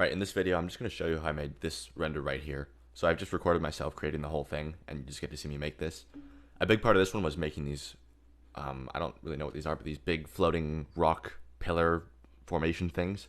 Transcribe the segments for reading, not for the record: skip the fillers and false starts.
Right, in this video, I'm just going to show you how I made this render right here. So I've just recorded myself creating the whole thing, and you just get to see me make this. A big part of this one was making these, I don't really know what these are, but these big floating rock pillar formation things.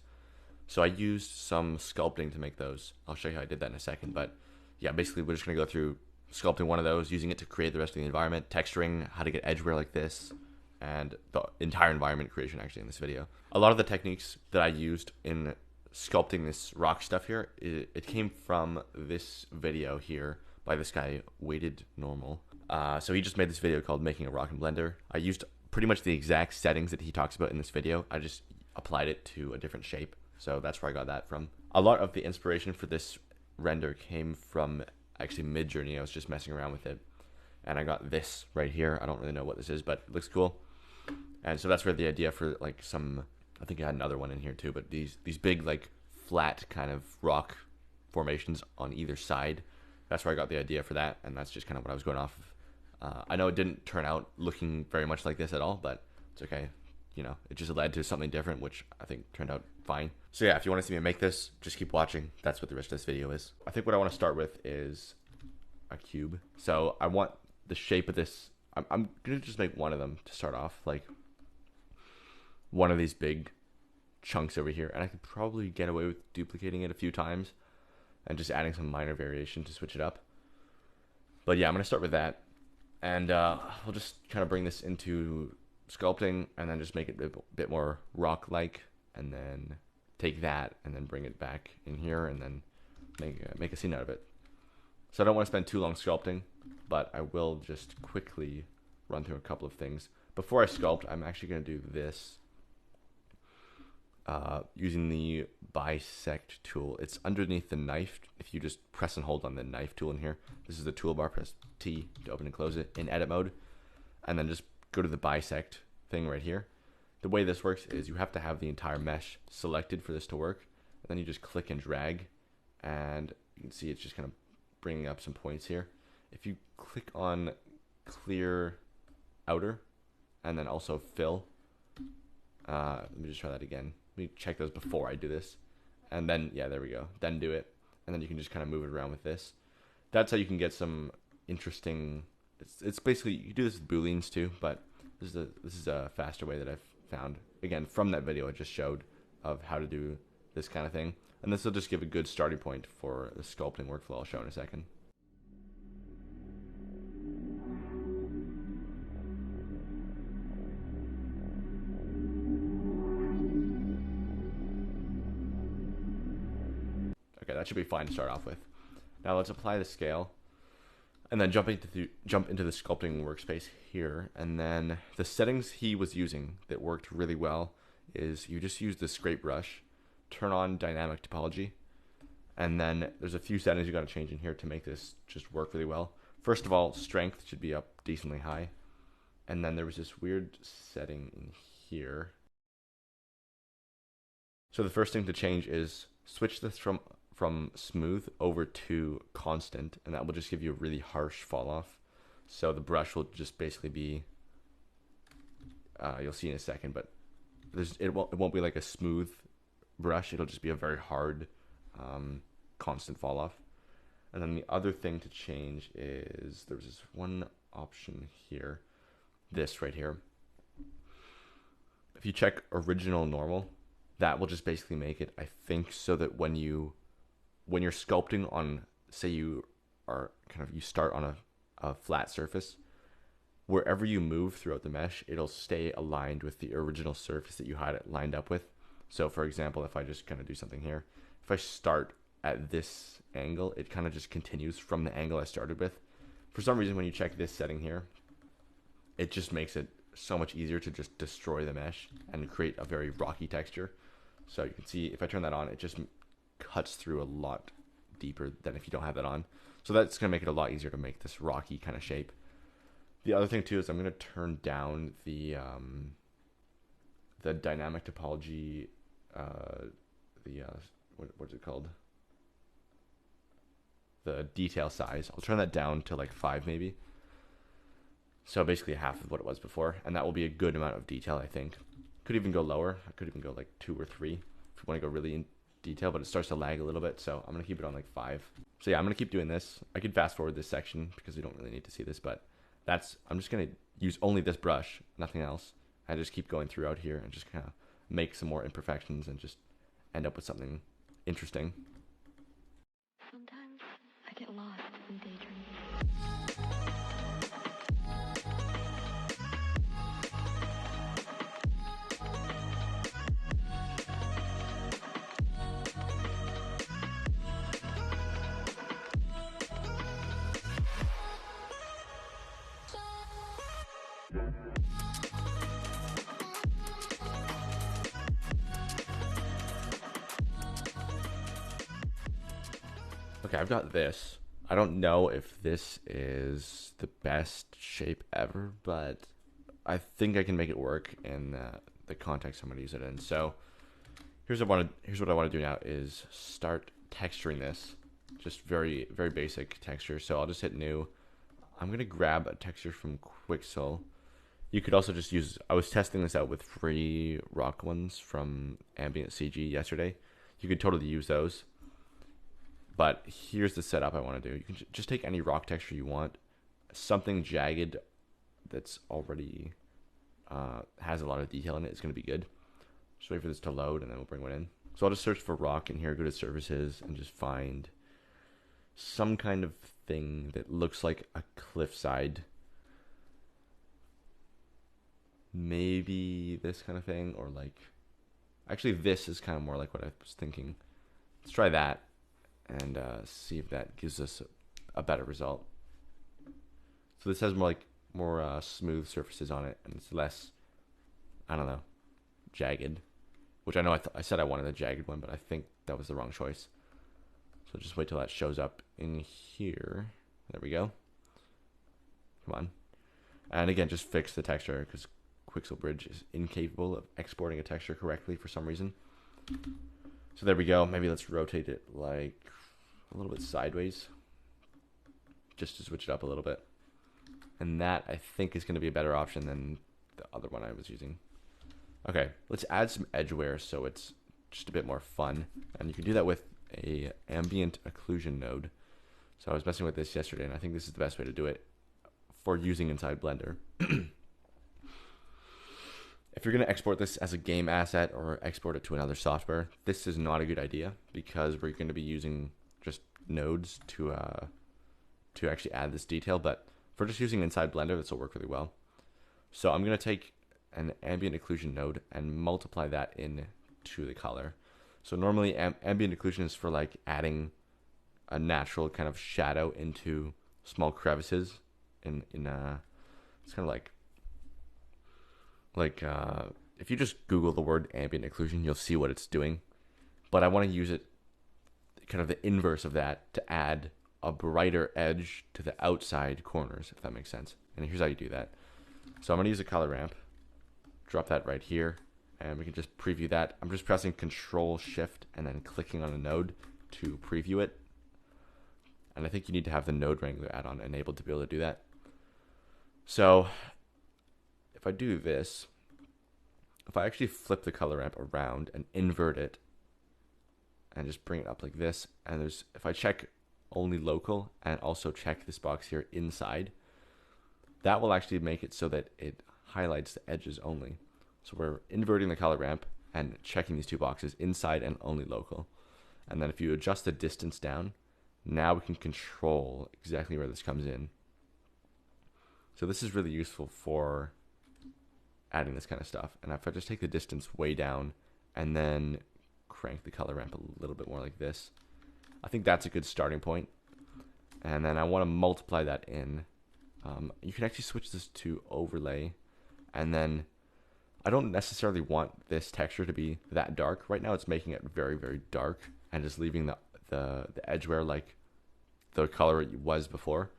So I used some sculpting to make those. I'll show you how I did that in a second, but yeah, basically we're just going to go through sculpting one of those, using it to create the rest of the environment, texturing, how to get edgeware like this, and the entire environment creation actually in this video. A lot of the techniques that I used in sculpting this rock stuff here, it came from this video here by this guy, Weighted Normal. So he just made this video called Making a Rock in Blender. I used pretty much the exact settings that he talks about in this video. I just applied it to a different shape. So that's where I got that from. A lot of the inspiration for this render came from actually Mid-Journey. I was just messing around with it, and I got this right here. I don't really know what this is, but it looks cool. And so that's where the idea for like some, I think I had another one in here too, but these big like flat kind of rock formations on either side. That's where I got the idea for that, and that's just kind of what I was going off of. I know it didn't turn out looking very much like this at all, but it's okay. You know, it just led to something different, which I think turned out fine. So yeah, if you want to see me make this, just keep watching. That's what the rest of this video is. I think what I want to start with is a cube. So I want the shape of this. I'm gonna just make one of them to start off, like one of these big chunks over here, and I could probably get away with duplicating it a few times and just adding some minor variation to switch it up. But yeah, I'm gonna start with that, and we'll just kind of bring this into sculpting and then just make it a bit more rock-like, and then take that and then bring it back in here and then make a scene out of it. So I don't want to spend too long sculpting, but I will just quickly run through a couple of things. Before I sculpt, I'm actually going to do this using the bisect tool. It's underneath the knife. If you just press and hold on the knife tool in here, this is the toolbar, press T to open and close it in edit mode, and then just go to the bisect thing right here. The way this works is you have to have the entire mesh selected for this to work, and then you just click and drag, and you can see it's just kind of bringing up some points here. If you click on clear outer and then also fill, let me just try that again. Let me check those before I do this, and then yeah, there we go, then do it, and then you can just kind of move it around with this. That's how you can get some interesting, it's basically, you can do this with booleans too, but this is a faster way that I've found, again, from that video I just showed of how to do this kind of thing. And this will just give a good starting point for the sculpting workflow I'll show in a second. Okay, that should be fine to start off with. Now let's apply the scale, and then jump into the sculpting workspace here. And then the settings he was using that worked really well is you just use the scrape brush, turn on dynamic topology, and then there's a few settings you got to change in here to make this just work really well. First of all, strength should be up decently high, and then there was this weird setting in here. So the first thing to change is switch this from smooth over to constant, and that will just give you a really harsh fall off. So the brush will just basically be, you'll see in a second, but it won't be like a smooth brush. It'll just be a very hard constant fall off. And then the other thing to change is there's this one option here, this right here. If you check original normal, that will just basically make it, I think, so that when you're sculpting on, say you start on a flat surface, wherever you move throughout the mesh, it'll stay aligned with the original surface that you had it lined up with. So for example, if I just kind of do something here, if I start at this angle, it kind of just continues from the angle I started with. For some reason, when you check this setting here, it just makes it so much easier to just destroy the mesh and create a very rocky texture. So you can see if I turn that on, it just cuts through a lot deeper than if you don't have that on. So that's going to make it a lot easier to make this rocky kind of shape. The other thing too is I'm going to turn down the dynamic topology, what is it called? The detail size. I'll turn that down to like 5 maybe. So basically half of what it was before, and that will be a good amount of detail, I think. Could even go lower. I could even go like 2 or 3 if you want to go really detail, but it starts to lag a little bit, so I'm going to keep it on like 5. So yeah, I'm going to keep doing this. I could fast forward this section because we don't really need to see this, but I'm just going to use only this brush, nothing else. I just keep going throughout here and just kind of make some more imperfections and just end up with something interesting. Sometimes I get lost in daydreams. Okay, I've got this. I don't know if this is the best shape ever, but I think I can make it work in the context I'm going to use it in. So here's what I want to do now is start texturing this. Just very, very basic texture. So I'll just hit new. I'm going to grab a texture from Quixel. You could also just use, I was testing this out with free rock ones from Ambient CG yesterday. You could totally use those. But here's the setup I want to do. You can just take any rock texture you want, something jagged that's already has a lot of detail in it. It's going to be good. Just wait for this to load, and then we'll bring one in. So I'll just search for rock in here, go to services, and just find some kind of thing that looks like a cliffside. Maybe this kind of thing, or like, actually this is kind of more like what I was thinking. Let's try that and see if that gives us a better result. So this has more smooth surfaces on it, and it's less, I don't know, jagged. Which I know I said I wanted a jagged one, but I think that was the wrong choice. So just wait till that shows up in here. There we go. Come on. And again, just fix the texture because Quixel Bridge is incapable of exporting a texture correctly for some reason. So there we go. Maybe let's rotate it like a little bit sideways, just to switch it up a little bit. And that, I think, is going to be a better option than the other one I was using. Okay, let's add some edge wear so it's just a bit more fun. And you can do that with a ambient occlusion node. So I was messing with this yesterday, and I think this is the best way to do it for using inside Blender. If you're going to export this as a game asset or export it to another software, this is not a good idea because we're going to be using just nodes to actually add this detail. But for just using inside Blender, this will work really well. So I'm going to take an ambient occlusion node and multiply that into the color. So normally ambient occlusion is for like adding a natural kind of shadow into small crevices in it's kind of like if you just Google the word ambient occlusion, you'll see what it's doing. But I want to use it kind of the inverse of that to add a brighter edge to the outside corners, if that makes sense. And here's how you do that. So I'm going to use a color ramp, drop that right here, and we can just preview that. I'm just pressing Control Shift and then clicking on a node to preview it. And I think you need to have the Node Wrangler add-on enabled to be able to do that. So if I do this, if I actually flip the color ramp around and invert it and just bring it up like this, and if I check only local and also check this box here inside, that will actually make it so that it highlights the edges only. So we're inverting the color ramp and checking these two boxes, inside and only local. And then if you adjust the distance down, now we can control exactly where this comes in. So this is really useful for adding this kind of stuff. And if I just take the distance way down and then crank the color ramp a little bit more like this, I think that's a good starting point. And then I want to multiply that in. You can actually switch this to overlay, and then I don't necessarily want this texture to be that dark. Right now it's making it very, very dark and just leaving the edge wear like the color it was before.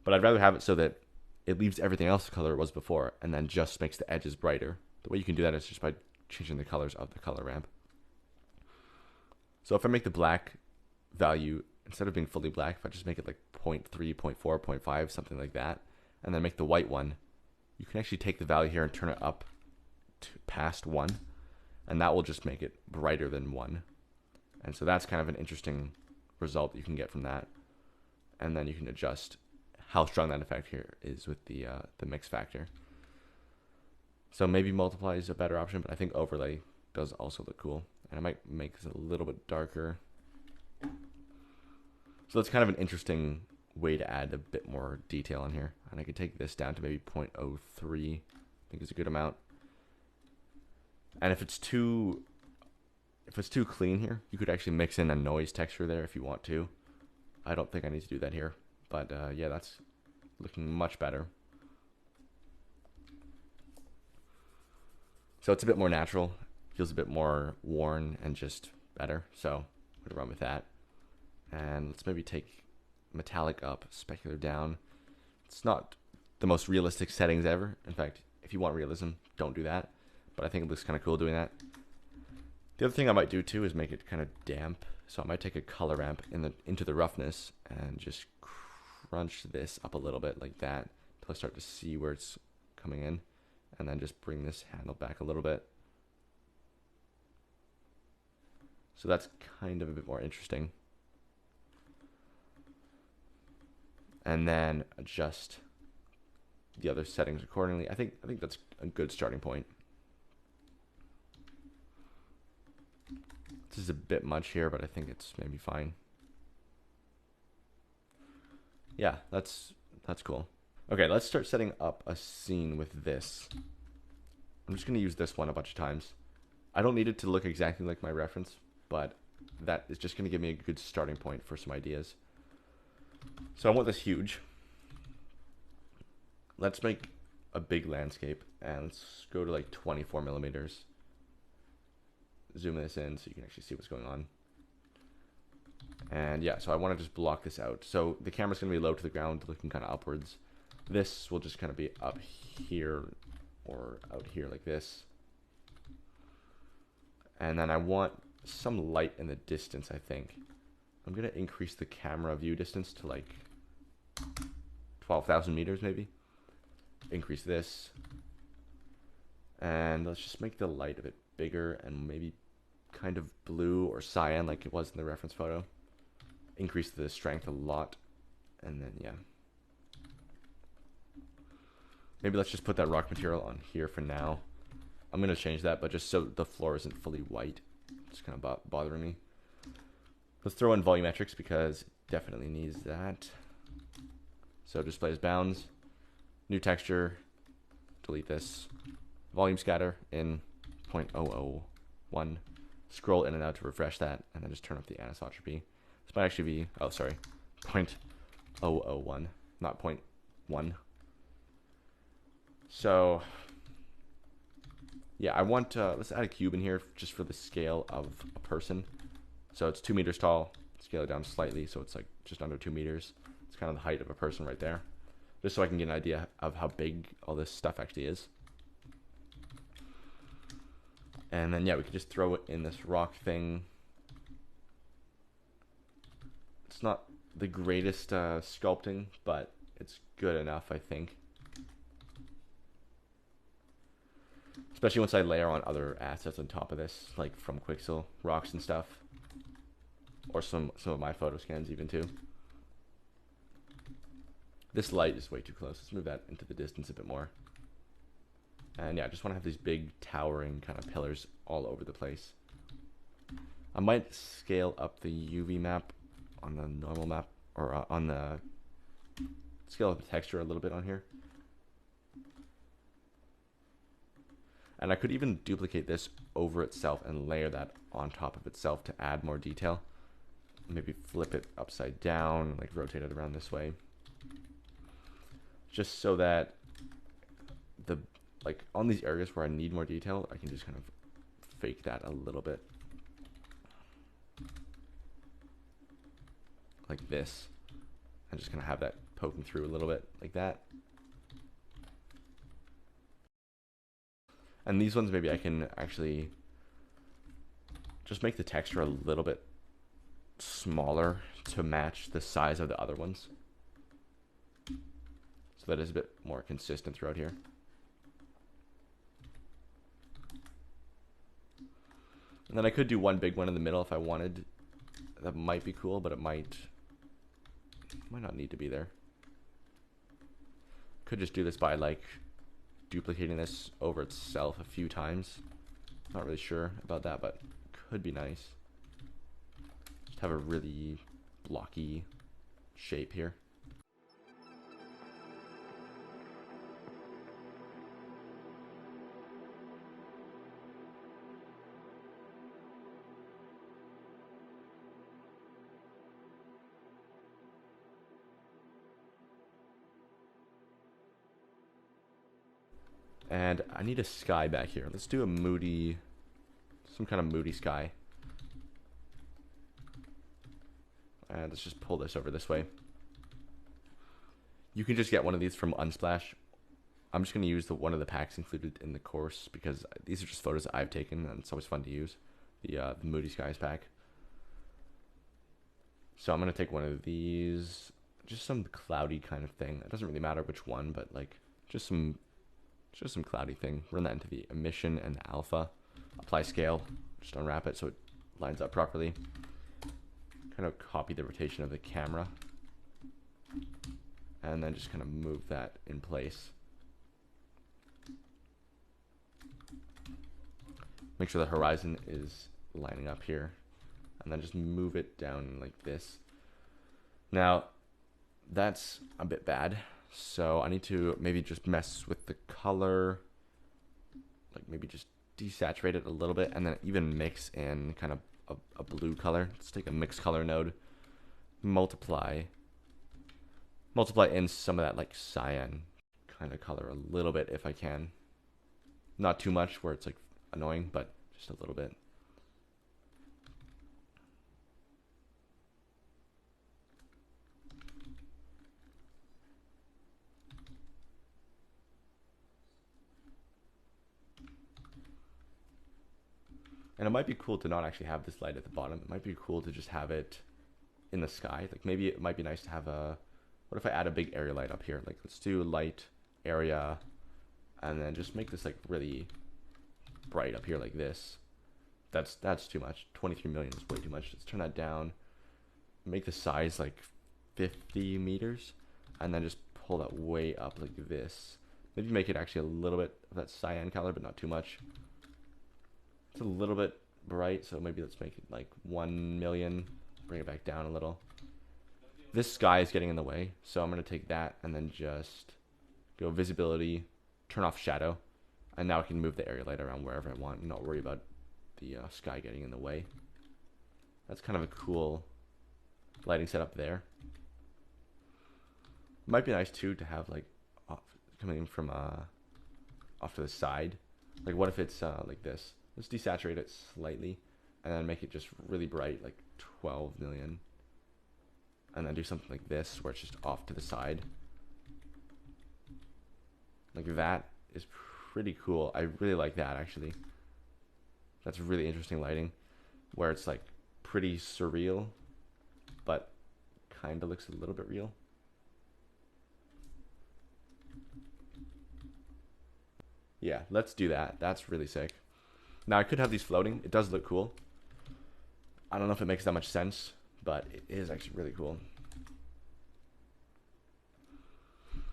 But I'd rather have it so that it leaves everything else the color it was before and then just makes the edges brighter. The way you can do that is just by changing the colors of the color ramp. So if I make the black value, instead of being fully black, if I just make it like 0.3, 0.4, 0.5, something like that, and then make the white one, you can actually take the value here and turn it up to past 1, and that will just make it brighter than 1. And so that's kind of an interesting result you can get from that. And then you can adjust how strong that effect here is with the mix factor. So maybe multiply is a better option, but I think overlay does also look cool. And I might make this a little bit darker. So that's kind of an interesting way to add a bit more detail in here. And I could take this down to maybe 0.03. I think is a good amount. And if it's too clean here, you could actually mix in a noise texture there if you want to. I don't think I need to do that here, but yeah, that's looking much better. So it's a bit more natural, feels a bit more worn and just better. So I'm gonna run with that. And let's maybe take metallic up, specular down. It's not the most realistic settings ever. In fact, if you want realism, don't do that. But I think it looks kind of cool doing that. The other thing I might do too is make it kind of damp. So I might take a color ramp into the roughness and just crunch this up a little bit like that until I start to see where it's coming in. And then just bring this handle back a little bit. So that's kind of a bit more interesting. And then adjust the other settings accordingly. I think that's a good starting point. This is a bit much here, but I think it's maybe fine. Yeah, that's cool. Okay, let's start setting up a scene with this. I'm just going to use this one a bunch of times. I don't need it to look exactly like my reference, but that is just going to give me a good starting point for some ideas. So I want this huge. Let's make a big landscape, and let's go to like 24 millimeters. Zoom this in so you can actually see what's going on. And yeah, so I want to just block this out. So the camera's going to be low to the ground, looking kind of upwards. This will just kind of be up here or out here like this. And then I want some light in the distance, I think. I'm going to increase the camera view distance to like 12,000 meters maybe. Increase this. And let's just make the light a bit bigger and maybe kind of blue or cyan like it was in the reference photo. Increase the strength a lot. And then, yeah. Maybe let's just put that rock material on here for now. I'm going to change that, but just so the floor isn't fully white. It's kind of bothering me. Let's throw in volumetrics because it definitely needs that. So display as bounds. New texture. Delete this. Volume scatter in 0.001. Scroll in and out to refresh that, and then just turn up the anisotropy. This might actually be, oh sorry, 0.001, not 0.1. So, yeah, I want, let's add a cube in here just for the scale of a person. So it's 2 meters tall. Scale it down slightly so it's like just under 2 meters. It's kind of the height of a person right there. Just so I can get an idea of how big all this stuff actually is. And then, yeah, we could just throw it in this rock thing. It's not the greatest sculpting, but it's good enough, I think. Especially once I layer on other assets on top of this, like from Quixel, rocks and stuff. Or some of my photo scans even too. This light is way too close. Let's move that into the distance a bit more. And yeah, I just want to have these big towering kind of pillars all over the place. I might scale up the UV map on the normal map, or on the scale up the texture a little bit on here. And I could even duplicate this over itself and layer that on top of itself to add more detail. Maybe flip it upside down, like rotate it around this way. Just so that the, like on these areas where I need more detail, I can just kind of fake that a little bit. Like this. I'm just gonna have that poking through a little bit like that. And these ones, maybe I can actually just make the texture a little bit smaller to match the size of the other ones. So that is a bit more consistent throughout here. And then I could do one big one in the middle if I wanted. That might be cool, but it might not need to be there. Could just do this by like duplicating this over itself a few times. Not really sure about that, but could be nice. Just have a really blocky shape here. And I need a sky back here. Let's do a moody, some kind of moody sky. And let's just pull this over this way. You can just get one of these from Unsplash. I'm just going to use one of the packs included in the course because these are just photos that I've taken and it's always fun to use. The Moody Skies pack. So I'm going to take one of these, just some cloudy kind of thing. It doesn't really matter which one, but like just some cloudy thing. Run that into the emission and alpha. Apply scale. Just unwrap it so it lines up properly. Kind of copy the rotation of the camera. And then just kind of move that in place. Make sure the horizon is lining up here. And then just move it down like this. Now, that's a bit bad. So I need to maybe just mess with the color. Like maybe just desaturate it a little bit. And then even mix in kind of a blue color. Let's take a mixed color node. Multiply in some of that like cyan kind of color a little bit if I can. Not too much where it's like annoying, but just a little bit. And it might be cool to not actually have this light at the bottom. It might be cool to just have it in the sky. Like maybe it might be nice to have a, what if I add a big area light up here? Like let's do light area and then just make this like really bright up here like this. That's too much. 23 million is way too much. Let's turn that down. Make the size like 50 meters and then just pull that way up like this. Maybe make it actually a little bit of that cyan color, but not too much. It's a little bit bright, so maybe let's make it like 1 million. Bring it back down a little. This sky is getting in the way, so I'm going to take that and then just go visibility, turn off shadow, and now I can move the area light around wherever I want and not worry about the sky getting in the way. That's kind of a cool lighting setup there. Might be nice too to have like coming from off to the side. Like what if it's like this? Let's desaturate it slightly and then make it just really bright, like 12 million. And then do something like this where it's just off to the side. Like that is pretty cool. I really like that actually. That's really interesting lighting where it's like pretty surreal, but kind of looks a little bit real. Yeah, let's do that. That's really sick. Now I could have these floating. It does look cool. I don't know if it makes that much sense, but it is actually really cool.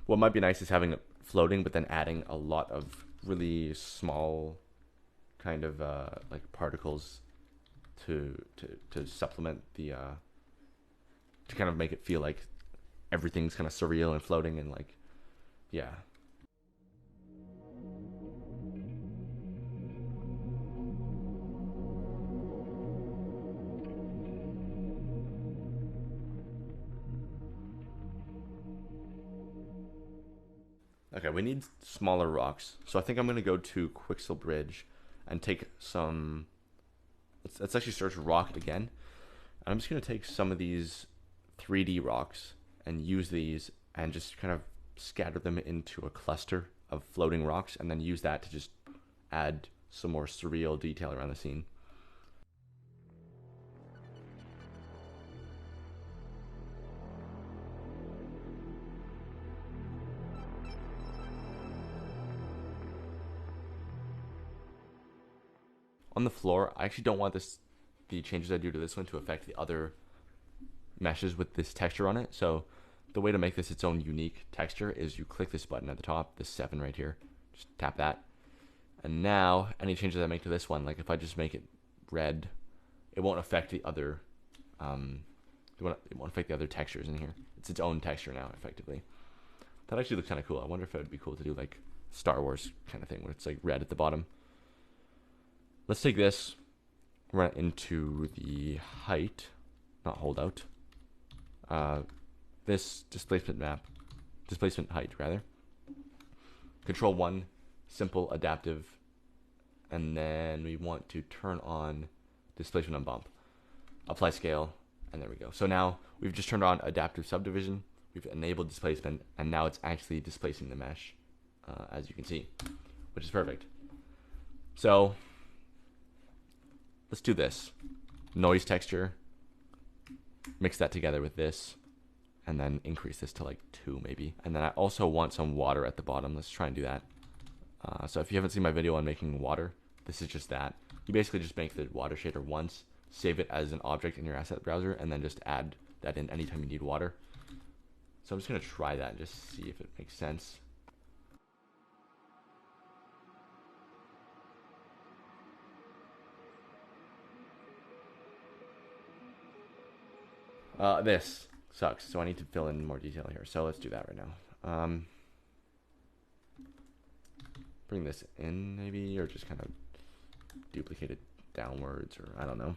What might be nice is having it floating, but then adding a lot of really small kind of like particles to supplement the to kind of make it feel like everything's kind of surreal and floating and like, yeah. Okay, we need smaller rocks. So I think I'm going to go to Quixel Bridge and take some... Let's actually search rock again. And I'm just going to take some of these 3D rocks and use these and just kind of scatter them into a cluster of floating rocks and then use that to just add some more surreal detail around the scene. on the floor, I actually don't want the changes I do to this one to affect the other meshes with this texture on it. So the way to make this its own unique texture is you click this button at the top, this 7 right here. Just tap that. And now any changes I make to this one, like if I just make it red, it won't affect the other it won't affect the other textures in here. It's its own texture now, effectively. That actually looks kind of cool. I wonder if it would be cool to do like Star Wars kind of thing where it's like red at the bottom. Let's take this, run it into the height, not holdout. This displacement height rather. Control 1, simple, adaptive, and then we want to turn on displacement and bump. Apply scale, and there we go. So now we've just turned on adaptive subdivision, we've enabled displacement, and now it's actually displacing the mesh, as you can see, which is perfect. So let's do this. Noise texture, mix that together with this, and then increase this to like 2 maybe. And then I also want some water at the bottom. Let's try and do that. So if you haven't seen my video on making water, this is just that. You basically just make the water shader once, save it as an object in your asset browser, and then just add that in anytime you need water. So I'm just going to try that and just see if it makes sense. This sucks, so I need to fill in more detail here. So let's do that right now. Bring this in maybe, or just kind of duplicate it downwards, or I don't know.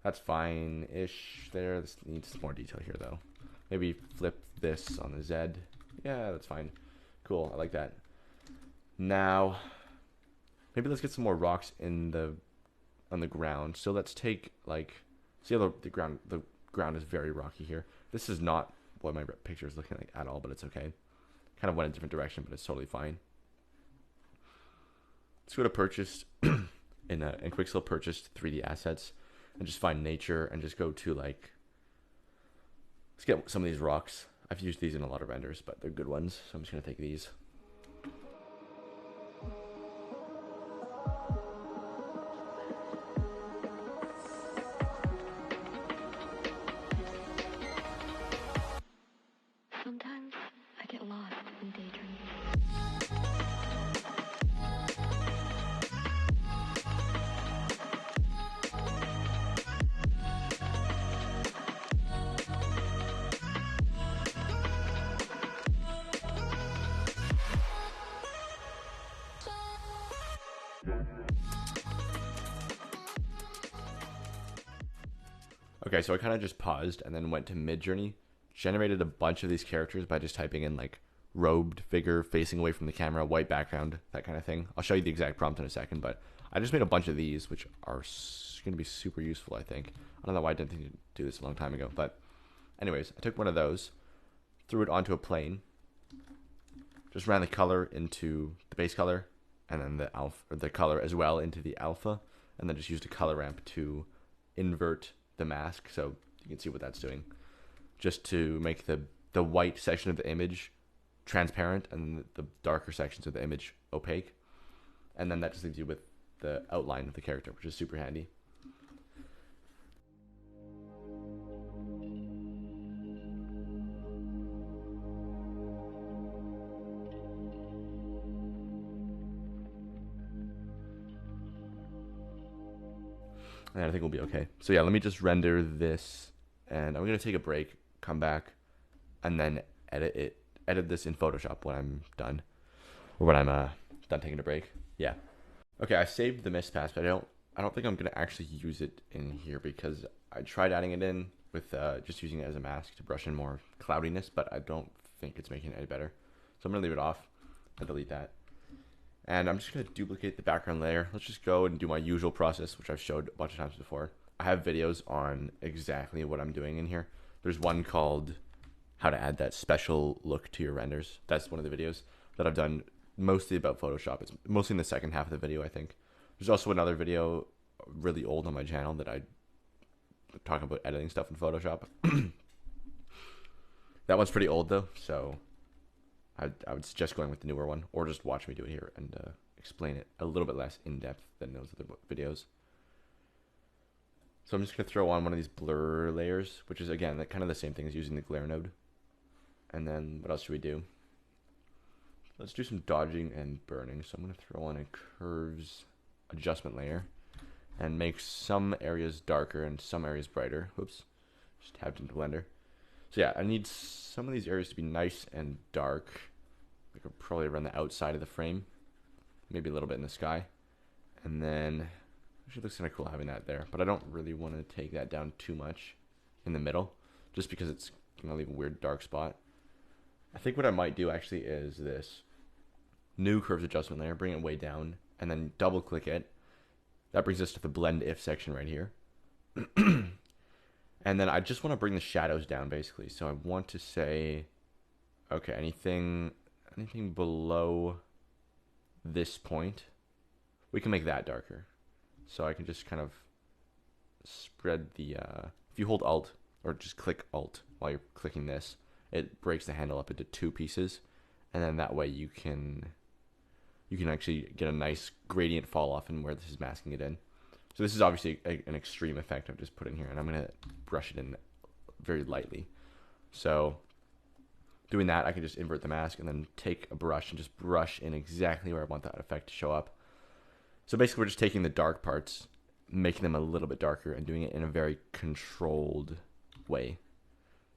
That's fine-ish there. This needs some more detail here though. Maybe flip this on the Z. Yeah, that's fine. Cool, I like that. Now, maybe let's get some more rocks on the ground. So let's take like, see how the ground is very rocky here. This is not what my picture is looking like at all, but it's okay. Kind of went a different direction, but it's totally fine. Let's go to purchased in Quixel, purchased 3D assets, and just find nature and just go to like, let's get some of these rocks. I've used these in a lot of renders, but they're good ones. So I'm just going to take these. Sometimes I get lost in daydreams. Okay, so I kind of just paused and then went to Midjourney, generated a bunch of these characters by just typing in like robed figure facing away from the camera, white background, that kind of thing. I'll show you the exact prompt in a second, but I just made a bunch of these, which are going to be super useful, I think. I don't know why I didn't think to do this a long time ago, but anyways, I took one of those, threw it onto a plane, just ran the color into the base color, and then the alpha, or the color as well into the alpha, and then just used a color ramp to invert the mask, so you can see what that's doing, just to make the white section of the image transparent and the darker sections of the image opaque, and then that just leaves you with the outline of the character, which is super handy. And I think we'll be okay. So yeah, let me just render this, and I'm gonna take a break, come back, and then edit this in Photoshop when I'm done, or when I'm done taking a break. Yeah. Okay, I saved the mist pass, but I don't think I'm gonna actually use it in here because I tried adding it in with just using it as a mask to brush in more cloudiness, but I don't think it's making it any better. So I'm gonna leave it off. I'll delete that. And I'm just going to duplicate the background layer. Let's just go and do my usual process, which I've showed a bunch of times before. I have videos on exactly what I'm doing in here. There's one called how to add that special look to your renders. That's one of the videos that I've done mostly about Photoshop. It's mostly in the second half of the video, I think. There's also another video really old on my channel that I talking about editing stuff in Photoshop. That one's pretty old though, so I would suggest going with the newer one, or just watch me do it here and explain it a little bit less in depth than those other videos. So I'm just gonna throw on one of these blur layers, which is again kind of the same thing as using the glare node. And then what else should we do? Let's do some dodging and burning. So I'm gonna throw on a curves adjustment layer and make some areas darker and some areas brighter. Whoops, just tabbed into Blender. So yeah, I need some of these areas to be nice and dark. I could probably run the outside of the frame, maybe a little bit in the sky, and then actually looks kind of cool having that there. But I don't really want to take that down too much in the middle, just because it's gonna leave a weird dark spot. I think what I might do actually is this new curves adjustment layer, bring it way down, and then double click it. That brings us to the blend if section right here. And then I just want to bring the shadows down basically. So I want to say, okay, anything below this point, we can make that darker. So I can just kind of spread the, if you hold Alt or just click Alt while you're clicking this, it breaks the handle up into 2 pieces. And then that way you can actually get a nice gradient fall off in where this is masking it in. So this is obviously an extreme effect I've just put in here, and I'm going to brush it in very lightly. So doing that, I can just invert the mask and then take a brush and just brush in exactly where I want that effect to show up. So basically we're just taking the dark parts, making them a little bit darker, and doing it in a very controlled way.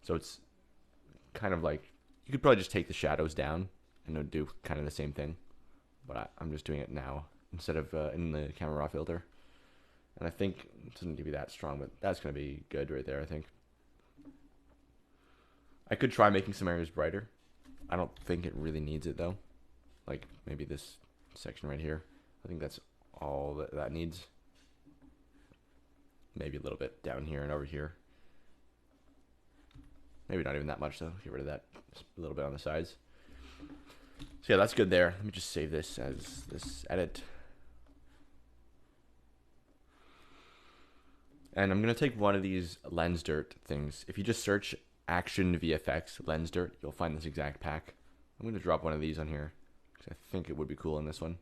So it's kind of like, you could probably just take the shadows down and it would do kind of the same thing. But I'm just doing it now instead of in the camera raw filter. And I think it doesn't need to be that strong, but that's going to be good right there, I think. I could try making some areas brighter. I don't think it really needs it, though. Like, maybe this section right here. I think that's all that needs. Maybe a little bit down here and over here. Maybe not even that much, though. Get rid of that a little bit on the sides. So yeah, that's good there. Let me just save this as this edit. And I'm going to take one of these lens dirt things. If you just search Action VFX lens dirt, you'll find this exact pack. I'm going to drop one of these on here because I think it would be cool in this one.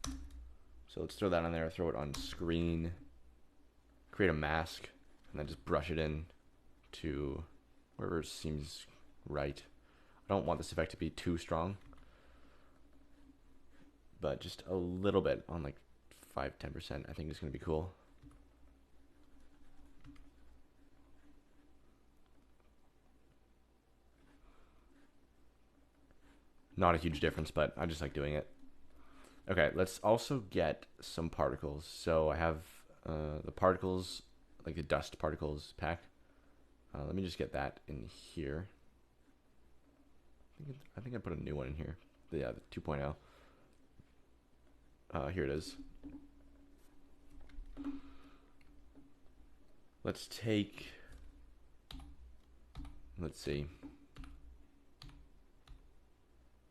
So let's throw that on there, throw it on screen, create a mask, and then just brush it in to wherever it seems right. I don't want this effect to be too strong, but just a little bit on like 5-10%. I think it's going to be cool. Not a huge difference, but I just like doing it. Okay, let's also get some particles. So I have the particles, like the dust particles pack. Let me just get that in here. I think I put a new one in here. Yeah, the 2.0. Here it is. Let's take, let's see.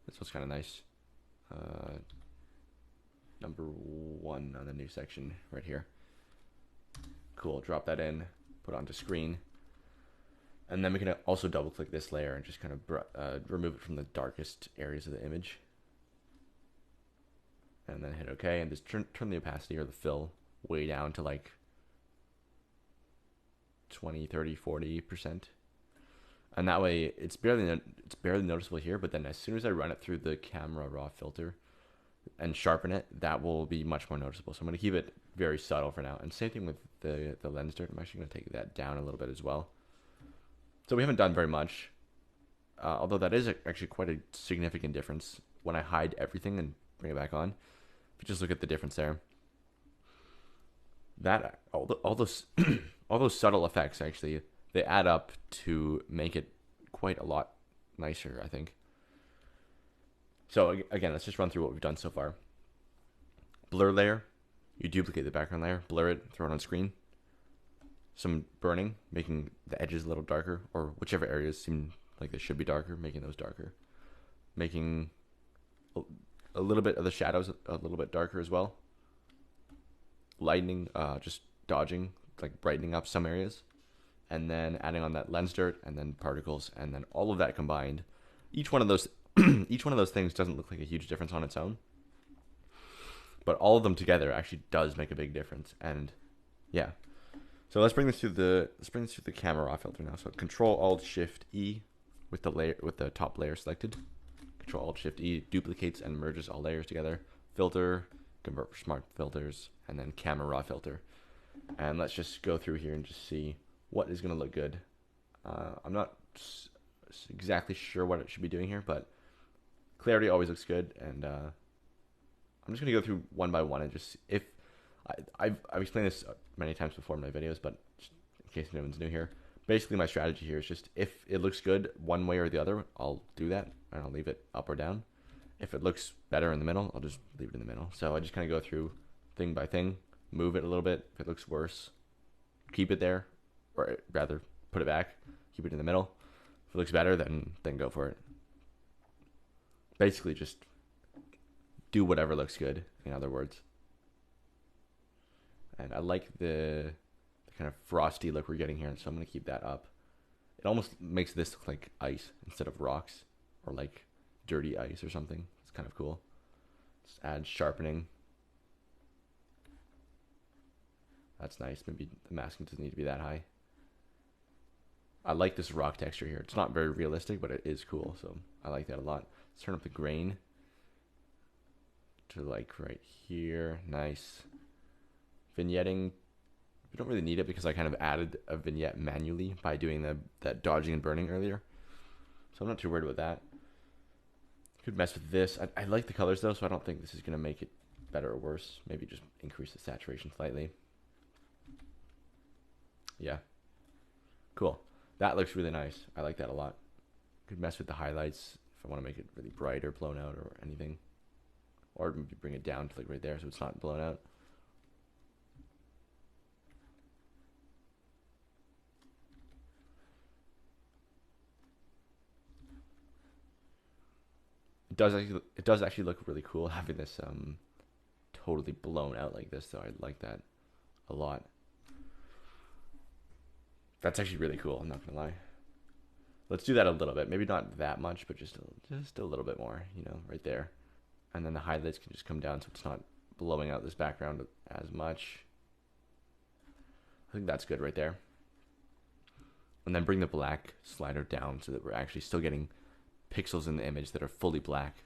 This one's kind of nice. Number 1 on the new section right here. Cool, drop that in, put it onto screen. And then we can also double click this layer and just kind of remove it from the darkest areas of the image. And then hit OK and just turn the opacity or the fill way down to like 20, 30, 40%. And that way it's barely noticeable here, but then as soon as I run it through the camera raw filter and sharpen it, that will be much more noticeable. So I'm going to keep it very subtle for now. And same thing with the lens dirt. I'm actually going to take that down a little bit as well. So we haven't done very much, although that is actually quite a significant difference when I hide everything and bring it back on. If you just look at the difference there, that all those all those subtle effects actually, they add up to make it quite a lot nicer, I think. So again, let's just run through what we've done so far. Blur layer, you duplicate the background layer, blur it, throw it on screen. Some burning, making the edges a little darker, or whichever areas seem like they should be darker, making those darker. Making a little bit of the shadows a little bit darker as well. Lightning, just dodging like brightening up some areas, and then adding on that lens dirt, and then particles, and then all of that combined. Each one of those, each one of those things doesn't look like a huge difference on its own, but all of them together actually does make a big difference. And yeah, so let's bring this through the camera raw filter now. So Control Alt Shift E with the top layer selected. Control Alt Shift E duplicates and merges all layers together. Filter, convert for smart filters, and then camera raw filter. And let's just go through here and just see what is going to look good. I'm not exactly sure what it should be doing here, but clarity always looks good. And I'm just going to go through one by one and just if I've explained this many times before in my videos, but just in case anyone's new here, basically my strategy here is just if it looks good one way or the other, I'll do that and I'll leave it up or down. If it looks better in the middle, I'll just leave it in the middle. So I just kind of go through thing by thing, move it a little bit. If it looks worse, keep it there, or rather put it back, keep it in the middle. If it looks better, then go for it. Basically just do whatever looks good, in other words. And I like the kind of frosty look we're getting here, so I'm going to keep that up. It almost makes this look like ice instead of rocks, or like dirty ice or something. It's kind of cool. Just add sharpening. That's nice. Maybe the masking doesn't need to be that high. I like this rock texture here. It's not very realistic, but it is cool, so I like that a lot. Let's turn up the grain to like right here. Nice. Vignetting, we don't really need it because I kind of added a vignette manually by doing that dodging and burning earlier. So I'm not too worried about that. Could mess with this. I like the colors though, so I don't think this is going to make it better or worse. Maybe just increase the saturation slightly. Yeah. Cool. That looks really nice. I like that a lot. Could mess with the highlights if I want to make it really bright or blown out or anything. Or maybe bring it down to like right there so it's not blown out. It does actually look really cool having this totally blown out like this, so I like that a lot. That's actually really cool, I'm not gonna lie. Let's do that a little bit. Maybe not that much, but just a little bit more, right there. And then the highlights can just come down so it's not blowing out this background as much. I think that's good right there. And then bring the black slider down so that we're actually still getting pixels in the image that are fully black.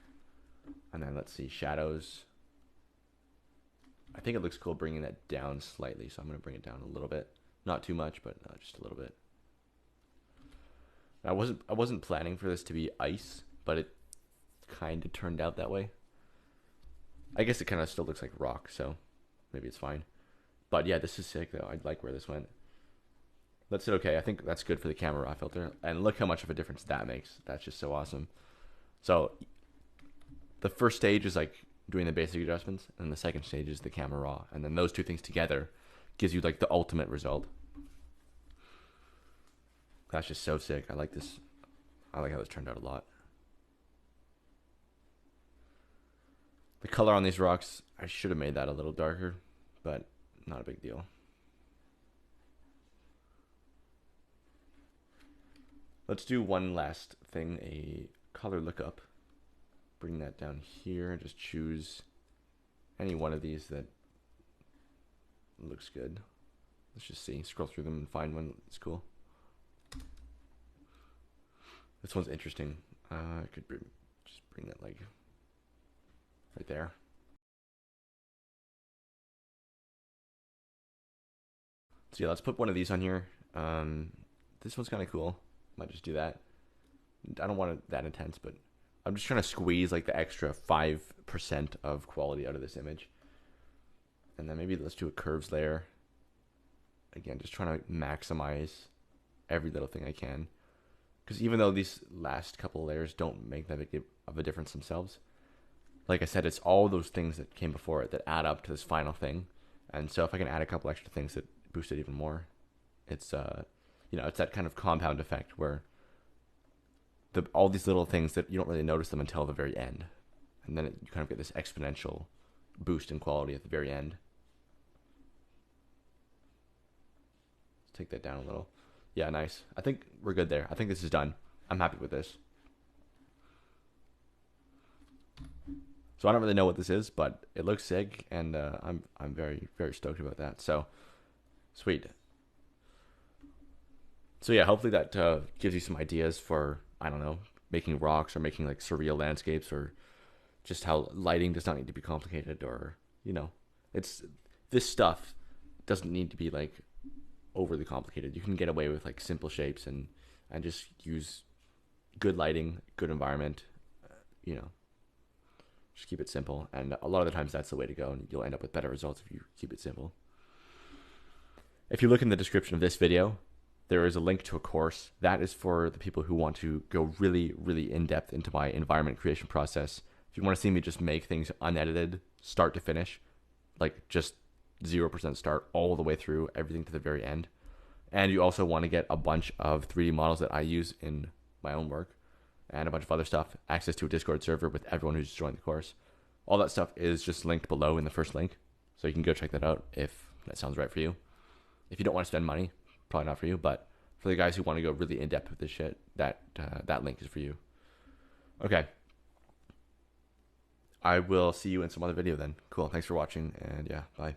And then let's see, shadows. I think it looks cool bringing that down slightly, so I'm going to bring it down a little bit. Not too much, but just a little bit. I wasn't planning for this to be ice, but it kind of turned out that way. I guess it kind of still looks like rock, so maybe it's fine. But yeah, this is sick though. I like where this went. That's it. Okay, I think that's good for the camera raw filter. And look how much of a difference that makes. That's just so awesome. So the first stage is like doing the basic adjustments, and the second stage is the camera raw. And then those two things together gives you like the ultimate result. That's just so sick. I like this. I like how this turned out a lot. The color on these rocks, I should have made that a little darker, but not a big deal. Let's do one last thing, a color lookup. Bring that down here, just choose any one of these that looks good. Let's just see, scroll through them and find one that's cool. This one's interesting. I could just bring that like right there. So yeah, let's put one of these on here. This one's kind of cool. Might just do that. I don't want it that intense, but I'm just trying to squeeze like the extra 5% of quality out of this image. And then maybe let's do a curves layer. Again, just trying to maximize every little thing I can. Because even though these last couple layers don't make that big of a difference themselves, like I said, it's all those things that came before it that add up to this final thing. And so if I can add a couple extra things that boost it even more, it's it's that kind of compound effect where all these little things that you don't really notice them until the very end, and then you kind of get this exponential boost in quality at the very end. take that down a little. Yeah, nice. I think we're good there. I think this is done. I'm happy with this. So I don't really know what this is, but it looks sick, and I'm very very stoked about that. So sweet. So yeah, hopefully that gives you some ideas for, I don't know, making rocks or making like surreal landscapes, or just how lighting does not need to be complicated, or it's this stuff doesn't need to be like overly complicated. You can get away with like simple shapes and just use good lighting, good environment, you know, just keep it simple. And a lot of the times that's the way to go, and you'll end up with better results if you keep it simple. If you look in the description of this video, there is a link to a course that is for the people who want to go really, really in depth into my environment creation process. If you want to see me just make things unedited, start to finish, like just 0% start all the way through, everything to the very end. And you also want to get a bunch of 3D models that I use in my own work, and a bunch of other stuff, access to a Discord server with everyone who's joined the course. All that stuff is just linked below in the first link, so you can go check that out if that sounds right for you. If you don't want to spend money, probably not for you, but for the guys who want to go really in depth with this shit, that link is for you. Okay. I will see you in some other video then. Cool. Thanks for watching, and yeah, bye.